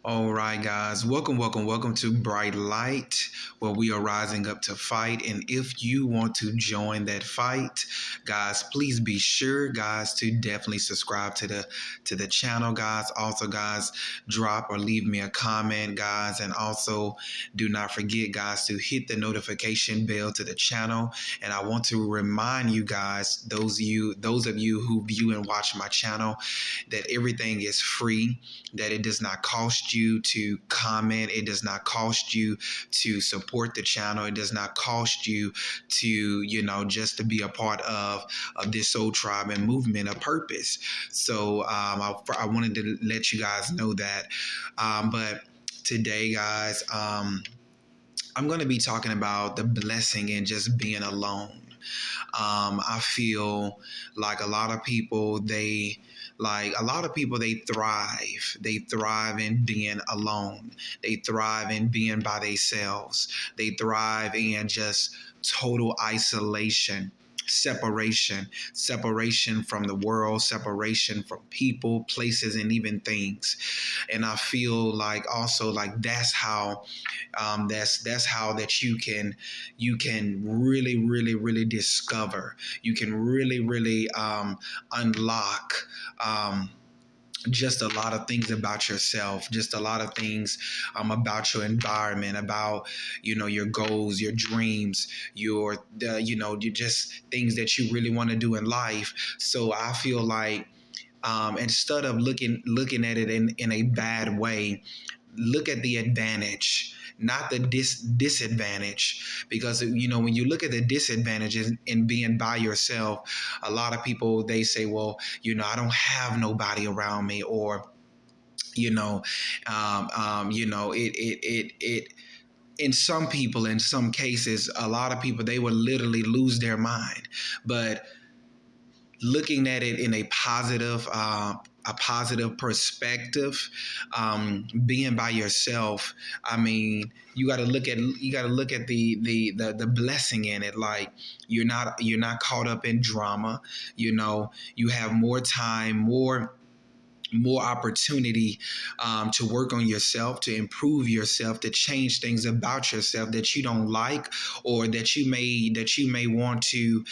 All right, guys. Welcome to Bright Light, where we are rising up to fight. And if you want to join that fight, guys, please be sure, guys, to definitely subscribe to the channel, guys. Also, guys, drop or leave me a comment, guys, and also do not forget, guys, to hit the notification bell to the channel. And I want to remind you guys, those of you who view and watch my channel, that everything is free, that it does not cost you to comment. It does not cost you to support the channel. It does not cost you to, just to be a part of this soul tribe and movement of purpose. So I wanted to let you guys know that. But today, guys, I'm going to be talking about the blessing in just being alone. I feel like a lot of people, they thrive. They thrive in being alone. They thrive in being by themselves. They thrive in just total isolation, separation from the world, separation from people, places, and even things. And I feel like also like that's how that you can really discover. You can really unlock. Just a lot of things about yourself, just a lot of things about your environment, about your goals, your dreams, you just things that you really want to do in life. So I feel like instead of looking at it in a bad way, look at the advantage, not the disadvantage. Because when you look at the disadvantages in being by yourself, a lot of people, they say, well, I don't have nobody around me, or it in some people, in some cases, a lot of people, they will literally lose their mind. But looking at it in a positive perspective, being by yourself, I mean, you got to look at the blessing in it. Like, you're not caught up in drama. You have more time, more opportunity to work on yourself, to improve yourself, to change things about yourself that you don't like, or that you may want to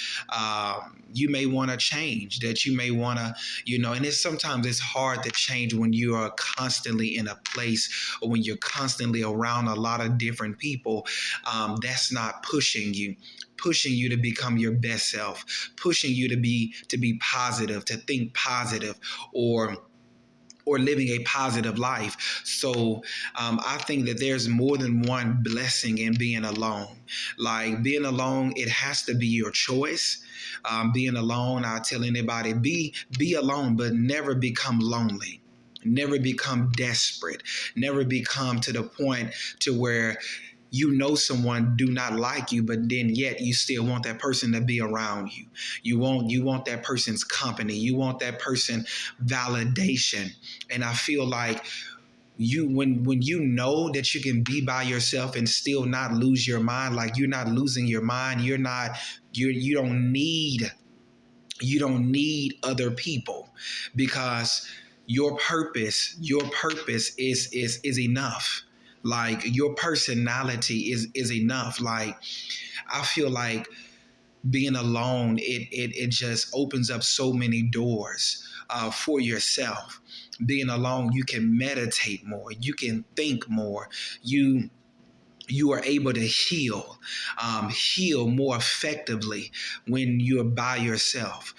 change, that you may want to, and sometimes it's hard to change when you are constantly in a place, or when you're constantly around a lot of different people that's not pushing you to become your best self, pushing you to be positive, to think positive, or living a positive life. So I think that there's more than one blessing in being alone. Like, being alone, it has to be your choice. Being alone, I tell anybody, be alone, but never become lonely. Never become desperate. Never become to the point to where someone do not like you, but then yet you still want that person to be around you. You want that person's company. You want that person validation. And I feel like when you know that you can be by yourself and still not lose your mind, like, you're not losing your mind. You don't need other people, because your purpose is enough. Like, your personality is enough. Like, I feel like being alone, it just opens up so many doors for yourself. Being alone, you can meditate more, you can think more, you are able to heal more effectively when you're by yourself.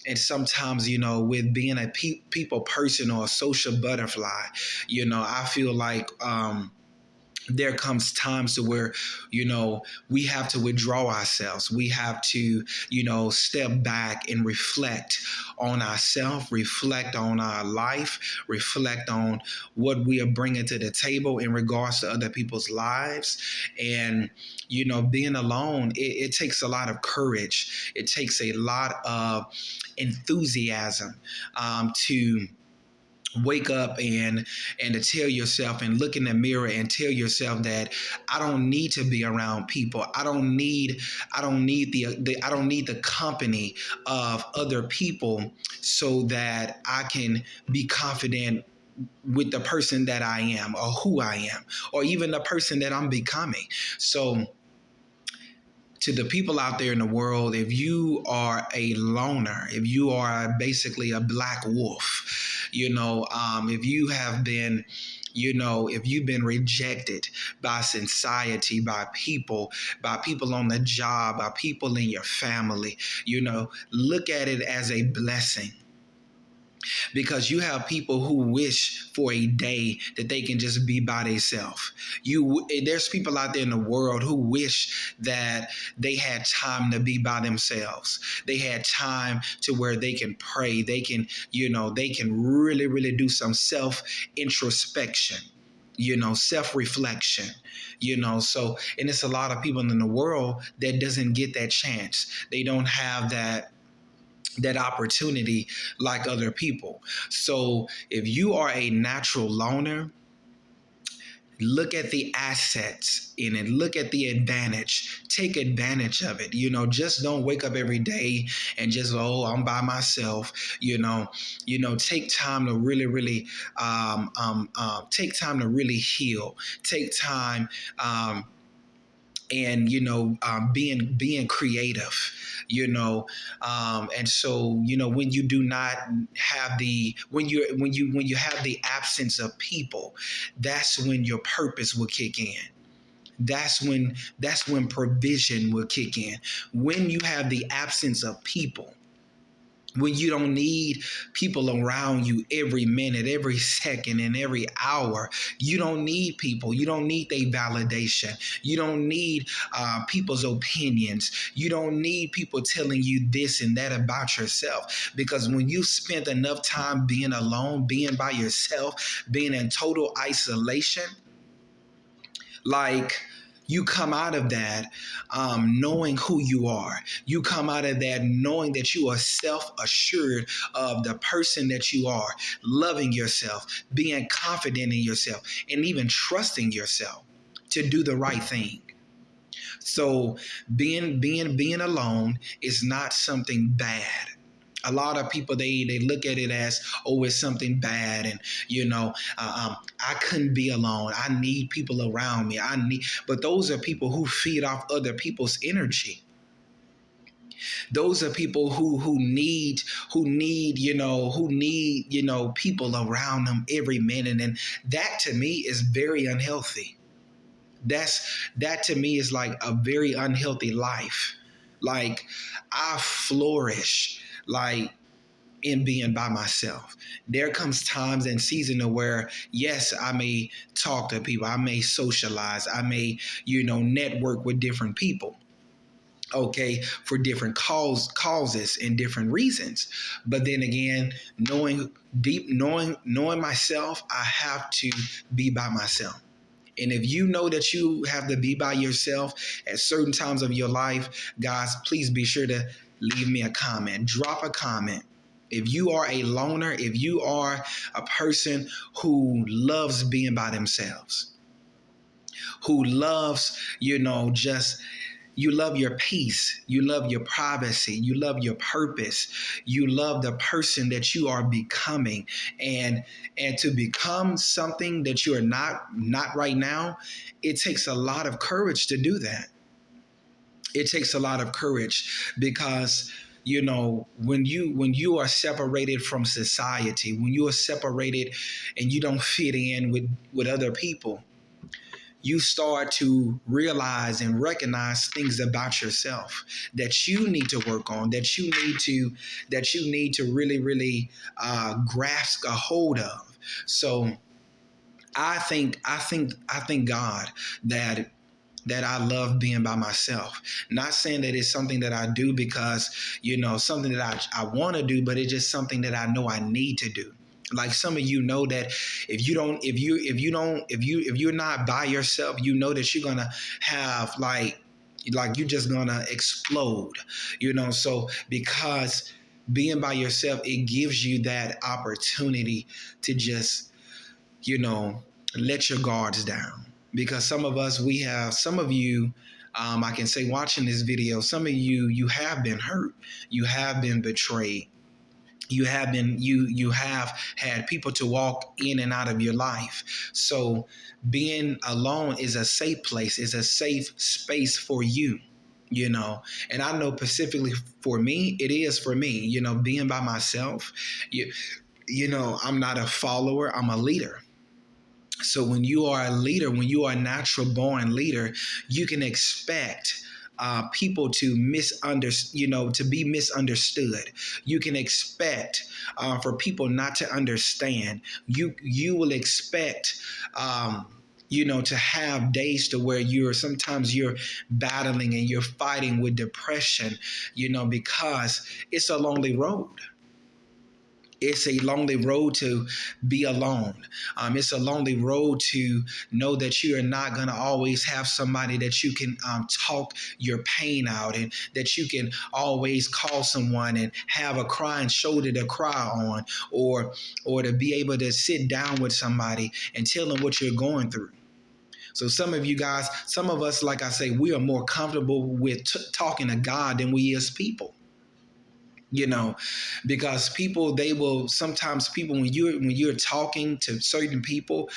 And sometimes, with being a people person or a social butterfly, I feel like there comes times to where, we have to withdraw ourselves. We have to, step back and reflect on ourselves, reflect on our life, reflect on what we are bringing to the table in regards to other people's lives. And, being alone, it takes a lot of courage. It takes a lot of enthusiasm to wake up and to tell yourself, and look in the mirror and tell yourself that I don't need to be around people. I don't need the company of other people, so that I can be confident with the person that I am or who I am or even the person that I'm becoming. So to the people out there in the world, if you are a loner, if you are basically a black wolf, if you have been, if you've been rejected by society, by people on the job, by people in your family, look at it as a blessing, because you have people who wish for a day that they can just be by themselves. There's people out there in the world who wish that they had time to be by themselves. They had time to where they can pray. They can, they can really, really do some self introspection, self reflection, so, and it's a lot of people in the world that doesn't get that chance. They don't have that opportunity like other people. So if you are a natural loner, look at the assets in it, look at the advantage, take advantage of it. Just don't wake up every day and just, I'm by myself. Take time to really, really take time to really heal. Take time and being creative, and so when you do not have when you have the absence of people, that's when your purpose will kick in. That's when provision will kick in. When you have the absence of people, when you don't need people around you every minute, every second, and every hour. You don't need people. You don't need their validation. You don't need people's opinions. You don't need people telling you this and that about yourself. Because when you spent enough time being alone, being by yourself, being in total isolation, like, you come out of that knowing who you are. You come out of that knowing that you are self-assured of the person that you are, loving yourself, being confident in yourself, and even trusting yourself to do the right thing. So being alone is not something bad. A lot of people, they look at it as, it's something bad, and I couldn't be alone. I need people around me. But those are people who feed off other people's energy. Those are people who need people around them every minute, and that to me is very unhealthy. That to me is like a very unhealthy life. Like, I flourish like in being by myself. There comes times and seasons where, yes, I may talk to people, I may socialize, I may, network with different people, okay, for different causes and different reasons. But then again, knowing myself, I have to be by myself. And if you know that you have to be by yourself at certain times of your life, guys, please be sure to leave me a comment. Drop a comment. If you are a loner, if you are a person who loves being by themselves, who loves, you love your peace, you love your privacy, you love your purpose, you love the person that you are becoming, and to become something that you are not right now, it takes a lot of courage to do that. It takes a lot of courage because when you are separated from society, when you are separated and you don't fit in with other people, you start to realize and recognize things about yourself that you need to work on, that you need to really, really grasp a hold of. So I thank God that I love being by myself. Not saying that it's something that I do because, something that I want to do, but it's just something that I know I need to do. Like, some of you know that if you're not by yourself, that you're gonna have like you're just gonna explode, so because being by yourself, it gives you that opportunity to just, let your guards down. Because some of you, I can say, watching this video, some of you have been hurt, you have been betrayed, You have had people to walk in and out of your life. So being alone is a safe place, is a safe space for you. You know, and I know specifically for me, it is for me. You know, being by myself. I'm not a follower. I'm a leader. So when you are a leader, when you are a natural born leader, you can expect people to to be misunderstood. You can expect for people not to understand. You will expect. To have days to where you're battling and you're fighting with depression, because it's a lonely road. It's a lonely road to be alone. It's a lonely road to know that you are not going to always have somebody that you can talk your pain out, and that you can always call someone and have a crying shoulder to cry on, or to be able to sit down with somebody and tell them what you're going through. So some of us, like I say, we are more comfortable with talking to God than we is people. Because people, they will sometimes, people, when you're talking to certain people,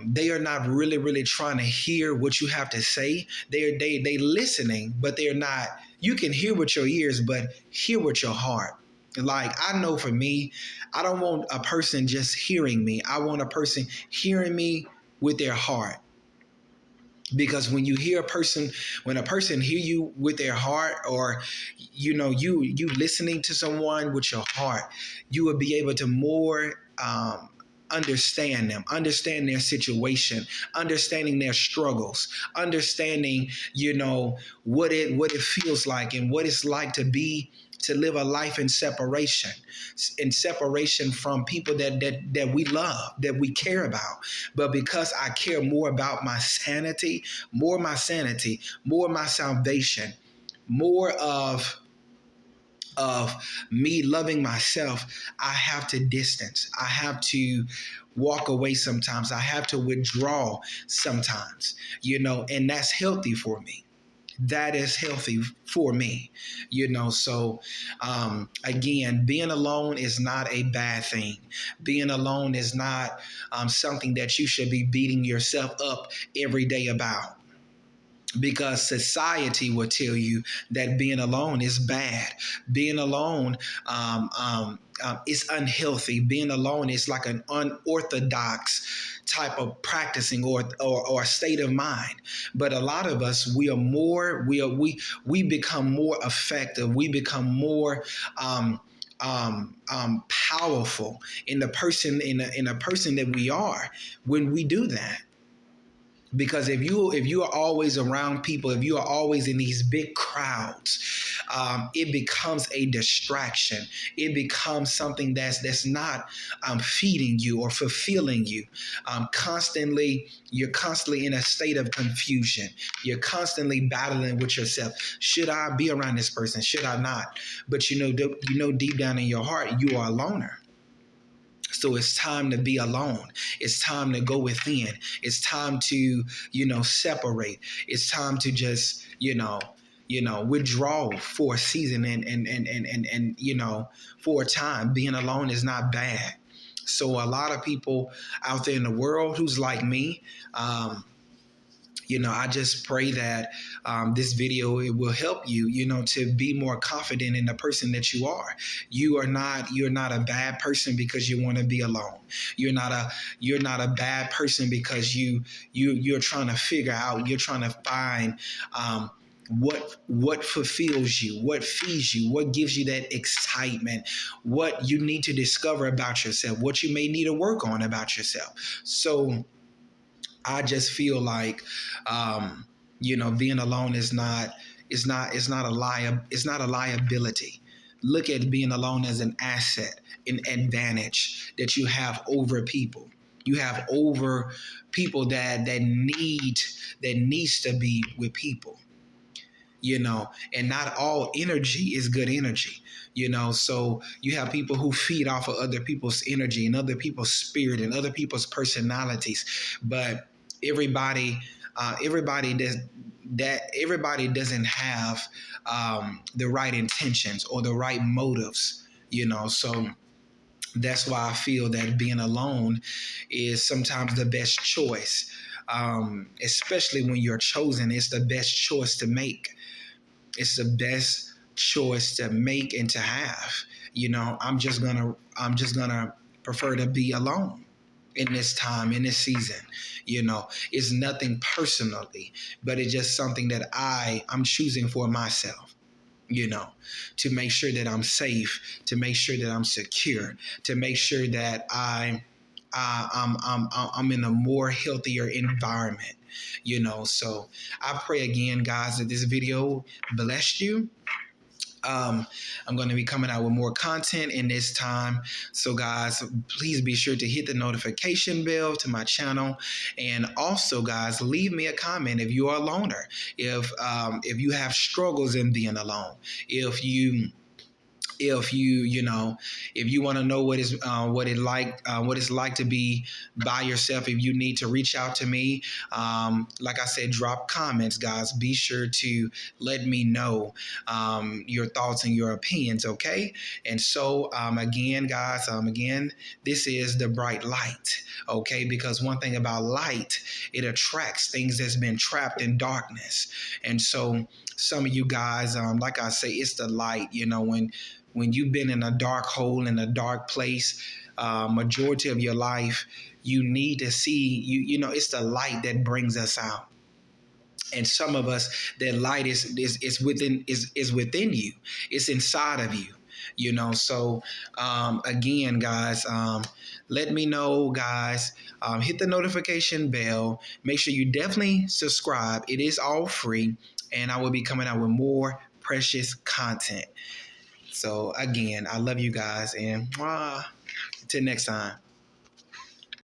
they are not really trying to hear what you have to say. They listening, but they're not. You can hear with your ears, but hear with your heart. Like, I know for me, I don't want a person just hearing me. I want a person hearing me with their heart. Because when a person hear you with their heart, or you listening to someone with your heart, you will be able to more understand them, understand their situation, understanding their struggles, understanding what it feels like, and what it's like to live a life in separation from people that we love, that we care about. But because I care more about more my salvation, more of me loving myself, I have to distance. I have to walk away sometimes. I have to withdraw sometimes, and that's healthy for me. That is healthy for me. So again, being alone is not a bad thing. Being alone is not something that you should be beating yourself up every day about, because society will tell you that being alone is bad. Being alone is unhealthy. Being alone is like an unorthodox type of practicing, or state of mind. But a lot of us, we become more effective. We become more powerful in the person in a person that we are when we do that. Because if you are always around people, if you are always in these big crowds, it becomes a distraction. It becomes something that's not feeding you or fulfilling you. You're constantly in a state of confusion. You're constantly battling with yourself. Should I be around this person? Should I not? But deep down in your heart, you are a loner. So it's time to be alone. It's time to go within. It's time to, separate. It's time to just, withdraw for a season, and for a time. Being alone is not bad. So a lot of people out there in the world who's like me, I just pray that this video, it will help you, to be more confident in the person that you are. You're not a bad person because you want to be alone. You're not a bad person because you're trying to figure out, you're trying to find what fulfills you, what feeds you, what gives you that excitement, what you need to discover about yourself, what you may need to work on about yourself. So I just feel like, being alone is not a liability. Look at being alone as an asset, an advantage that you have over people. You have over people that needs to be with people. And not all energy is good energy. So you have people who feed off of other people's energy and other people's spirit and other people's personalities, but everybody doesn't have the right intentions or the right motives So that's why I feel that being alone is sometimes the best choice. Especially when you're chosen, it's the best choice to make. It's the best choice to make and to have. I'm just gonna prefer to be alone in this time, in this season. It's nothing personally, but it's just something that I'm choosing for myself, you know, to make sure that I'm safe, to make sure that I'm secure, to make sure that I'm in a more healthier environment. So I pray again, guys, that this video blessed you. I'm going to be coming out with more content in this time. So, guys, please be sure to hit the notification bell to my channel, and also, guys, leave me a comment if you are a loner, if you have struggles in being alone, if you want to know what it's like to be by yourself. If you need to reach out to me, like I said, drop comments, guys. Be sure to let me know your thoughts and your opinions. Okay. And so again, guys, this is the bright light. Okay, because one thing about light, it attracts things that's been trapped in darkness. And so some of you guys, like I say, it's the light. When you've been in a dark hole, in a dark place, majority of your life, you need to see, it's the light that brings us out. And some of us, that light is within you. It's inside of you. So again, guys, let me know, guys. Hit the notification bell. Make sure you definitely subscribe. It is all free, and I will be coming out with more precious content. So again, I love you guys, and until next time.